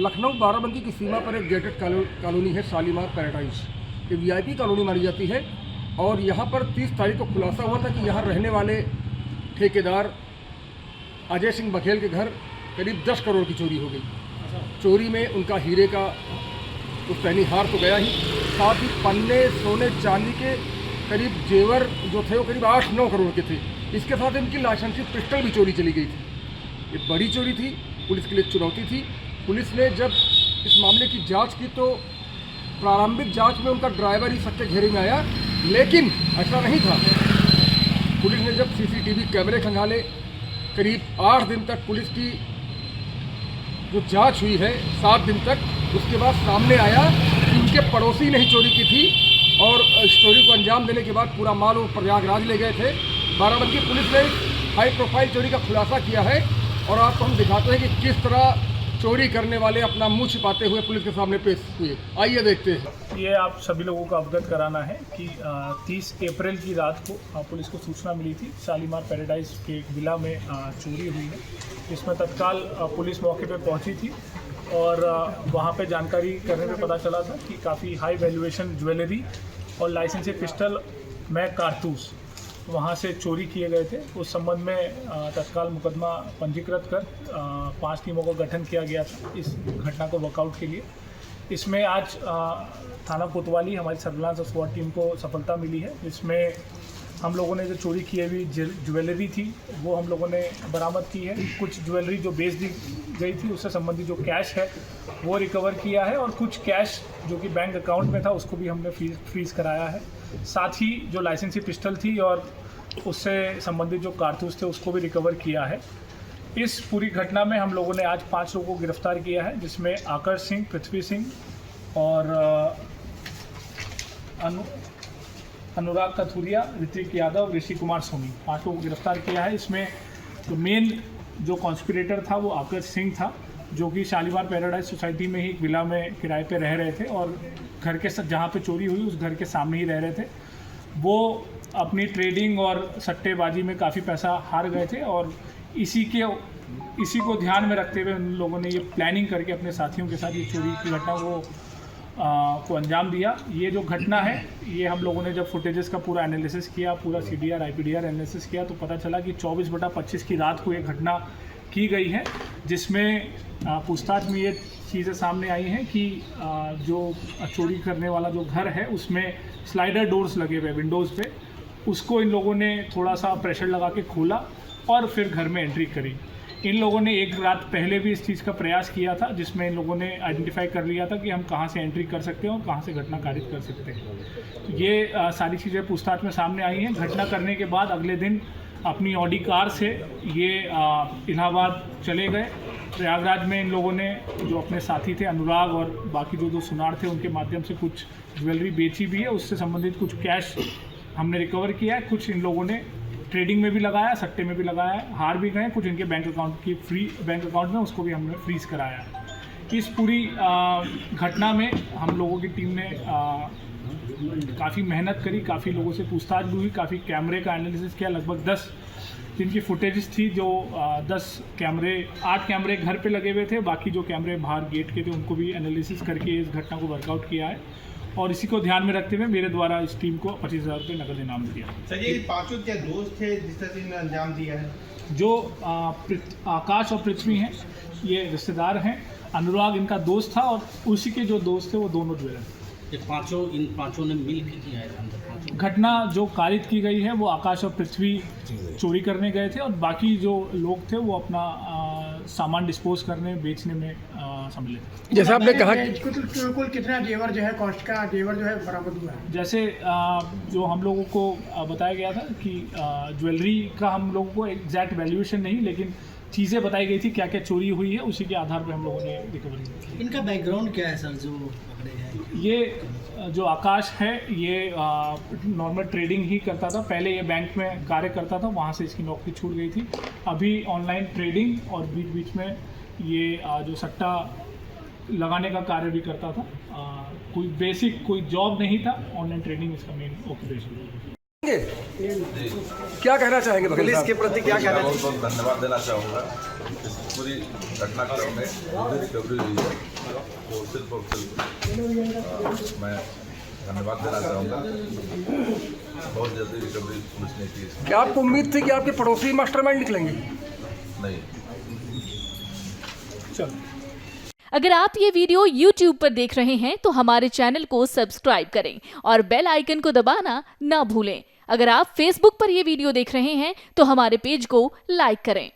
लखनऊ बाराबंकी की सीमा पर एक गेटेड कॉलोनी है शालीमार पैराडाइज। ये वीआईपी कॉलोनी मानी जाती है और यहाँ पर 30 तारीख को खुलासा हुआ था कि यहाँ रहने वाले ठेकेदार अजय सिंह बघेल के घर करीब 10 करोड़ की चोरी हो गई। चोरी में उनका हीरे का पुश्तैनी हार तो गया ही, साथ ही पन्ने, सोने, चांदी के करीब जेवर जो थे वो करीब 8-9 करोड़ के थे। इसके साथ इनकी लाइसेंसी पिस्टल भी चोरी चली गई थी। ये बड़ी चोरी थी, पुलिस के लिए चुनौती थी। पुलिस ने जब इस मामले की जांच की तो प्रारंभिक जांच में उनका ड्राइवर ही सबके घेरे में आया, लेकिन ऐसा नहीं था। पुलिस ने जब सीसीटीवी कैमरे खंगाले, करीब 8 दिन तक पुलिस की जो जांच हुई है, 7 दिन तक, उसके बाद सामने आया कि उनके पड़ोसी ने ही चोरी की थी और इस चोरी को अंजाम देने के बाद पूरा माल वो प्रयागराज ले गए थे। बाराबंकी पुलिस ने हाई प्रोफाइल चोरी का खुलासा किया है और आपको हम दिखाते हैं कि किस तरह चोरी करने वाले अपना मुंह छिपाते हुए पुलिस के सामने पेश हुए। आइए देखते हैं। ये आप सभी लोगों को अवगत कराना है कि 30 अप्रैल की रात को पुलिस को सूचना मिली थी शालीमार पैराडाइज के एक विला में चोरी हुई है। इसमें तत्काल पुलिस मौके पे पहुंची थी और वहां पे जानकारी करने में पता चला था कि काफ़ी हाई वैल्यूएशन ज्वेलरी और लाइसेंसी पिस्टल में कारतूस वहाँ से चोरी किए गए थे। उस संबंध में तत्काल मुकदमा पंजीकृत कर 5 टीमों का गठन किया गया था इस घटना को वर्कआउट के लिए। इसमें आज थाना कोतवाली हमारी सर्विलांस और स्वाट टीम को सफलता मिली है। इसमें हम लोगों ने जो चोरी की हुई ज्वेलरी थी वो हम लोगों ने बरामद की है। कुछ ज्वेलरी जो बेच दी गई थी उससे संबंधित जो कैश है वो रिकवर किया है और कुछ कैश जो कि बैंक अकाउंट में था उसको भी हमने फ्रीज कराया है। साथ ही जो लाइसेंसी पिस्टल थी और उससे संबंधित जो कारतूस थे उसको भी रिकवर किया है। इस पूरी घटना में हम लोगों ने आज 5 लोगों को गिरफ्तार किया है, जिसमें आकर्ष सिंह, पृथ्वी सिंह और अनुराग कथुरिया, ऋतिक यादव, ऋषि कुमार सोनी, 5 लोगों को गिरफ्तार किया है। इसमें तो मेन जो कॉन्स्पिरेटर था वो आकर्ष सिंह था, जो कि शालीमार पैराडाइज सोसाइटी में ही एक विला में किराए पे रह रहे थे और घर के जहाँ पे चोरी हुई उस घर के सामने ही रह रहे थे। वो अपनी ट्रेडिंग और सट्टेबाजी में काफ़ी पैसा हार गए थे और इसी को ध्यान में रखते हुए उन लोगों ने ये प्लानिंग करके अपने साथियों के साथ ये चोरी की घटना को अंजाम दिया। ये जो घटना है ये हम लोगों ने जब फुटेजेस का पूरा एनालिसिस किया, पूरा CDR IPDR एनालिसिस किया तो पता चला कि 24/25 की रात को ये घटना की गई है, जिसमें पूछताछ में ये चीज़ें सामने आई हैं कि जो चोरी करने वाला जो घर है उसमें स्लाइडर डोर्स लगे हुए विंडोज़ पे, उसको इन लोगों ने थोड़ा सा प्रेशर लगा के खोला और फिर घर में एंट्री करी। इन लोगों ने एक रात पहले भी इस चीज़ का प्रयास किया था, जिसमें इन लोगों ने आइडेंटिफाई कर लिया था कि हम कहाँ से एंट्री कर सकते हैं और कहाँ से घटना कारित कर सकते हैं। तो ये सारी चीज़ें पूछताछ में सामने आई हैं। घटना करने के बाद अगले दिन अपनी ऑडी कार से ये इलाहाबाद चले गए। प्रयागराज में इन लोगों ने जो अपने साथी थे अनुराग और बाकी जो सुनार थे उनके माध्यम से कुछ ज्वेलरी बेची भी है, उससे संबंधित कुछ कैश हमने रिकवर किया है। कुछ इन लोगों ने ट्रेडिंग में भी लगाया, सट्टे में भी लगाया है, हार भी गए। कुछ इनके बैंक अकाउंट में उसको भी हमने फ्रीज कराया है। इस पूरी घटना में हम लोगों की टीम ने काफ़ी मेहनत करी, काफ़ी लोगों से पूछताछ भी हुई, काफ़ी कैमरे का एनालिसिस किया। लगभग 10 जिनकी फुटेजेस थी, जो 8 कैमरे घर पे लगे हुए थे, बाकी जो कैमरे बाहर गेट के थे उनको भी एनालिसिस करके इस घटना को वर्कआउट किया है और इसी को ध्यान में रखते हुए मेरे द्वारा इस टीम को 25,000 रुपये नकद इनाम दिया। सर ये 5 क्या दोस्त थे जिस तरह ने अंजाम दिया है? जो आकाश और पृथ्वी हैं ये रिश्तेदार हैं। अनुराग इनका दोस्त था और उसी के जो दोस्त थे वो दोनों ज्वेलर। इन पांचों ने मिल के किया है अंदर। घटना जो कारित की गई है वो आकाश और पृथ्वी चोरी करने गए थे और बाकी जो लोग थे वो अपना सामान डिस्पोज करने, बेचने में सम्मिलित थे। जैसा आपने कहा कि कुल कितना जेवर जो है, कॉस्ट का जेवर जो है बरामद हुआ है? जैसे जो हम लोगों को बताया गया था कि ज्वेलरी का हम लोगों को एग्जैक्ट वैल्यूएशन नहीं, लेकिन चीज़ें बताई गई थी क्या क्या चोरी हुई है, उसी के आधार पर हम लोगों ने रिकवरी की। इनका बैकग्राउंड क्या है सर जो पकड़े हैं? ये जो आकाश है ये नॉर्मल ट्रेडिंग ही करता था। पहले ये बैंक में कार्य करता था, वहाँ से इसकी नौकरी छूट गई थी। अभी ऑनलाइन ट्रेडिंग और बीच बीच में ये जो सट्टा लगाने का कार्य भी करता था। कोई बेसिक कोई जॉब नहीं था, ऑनलाइन ट्रेडिंग इसका मेन ऑक्यूपेशन। क्या कहना चाहेंगे पुलिस के प्रति? क्या कहना बहुत बहुत धन्यवाद देना चाहूँगा। इस पूरी घटनाक्रम में जो रिकवरी हुई है वो सिर्फ और सिर्फ मैं धन्यवाद देना चाहूँगा। बहुत जल्दी रिकवरी पुलिस ने की। क्या आपको उम्मीद थी कि आपके पड़ोसी मास्टरमाइंड निकलेंगे? नहीं। चलो। अगर आप ये वीडियो YouTube पर देख रहे हैं तो हमारे चैनल को सब्सक्राइब करें और बेल आइकन को दबाना ना भूलें। अगर आप Facebook पर ये वीडियो देख रहे हैं तो हमारे पेज को लाइक करें।